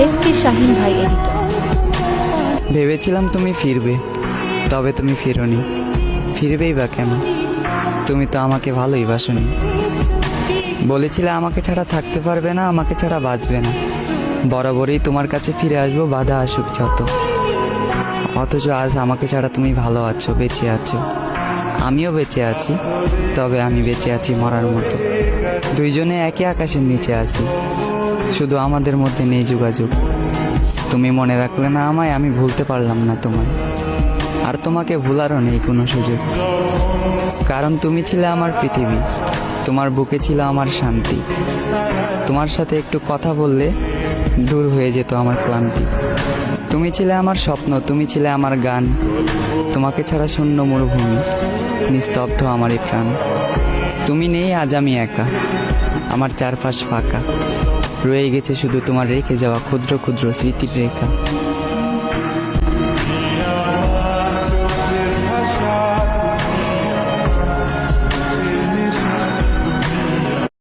SK Shahin ভাই, editor. ভেবেছিলাম তুমি ফিরবে, তবে তুমি ফিরোনি। ফিরবেই বা কেন? তুমি তো আমাকে ভালোই বাসনি। বলেছিলে আমাকে ছাড়া থাকতে পারবে না, আমাকে ছাড়া বাঁচবে না। বরাবরই তোমার কাছে ফিরে আসবো, বাধা আসুক যত। অথচ আজ আমাকে ছাড়া তুমি ভালো আছো, বেঁচে আছো। আমিও বেঁচে আছি, তবে আমি বেঁচে আছি মরার মতো। দুইজনে একই আকাশের নিচে আছি, শুধু আমাদের মধ্যে নেই যোগাযোগ। তুমি মনে রাখলে না আমায়, আমি ভুলতে পারলাম না তোমায়। আর তোমাকে ভুলারও নেই কোনো সুযোগ, কারণ তুমি ছিলে আমার পৃথিবী। তোমার বুকে ছিল আমার শান্তি। তোমার সাথে একটু কথা বললে দূর হয়ে যেত আমার ক্লান্তি। তুমি ছিলে আমার স্বপ্ন, তুমি ছিলে আমার গান। তোমাকে ছাড়া শূন্য মরুভূমি, নিস্তব্ধ আমার এই প্রাণ। তুমি নেই, আজ আমি একা, আমার চারপাশ ফাঁকা। রয়ে গেছে শুধু তোমার রেখে যাওয়া ক্ষুদ্র ক্ষুদ্র স্মৃতির রেখা।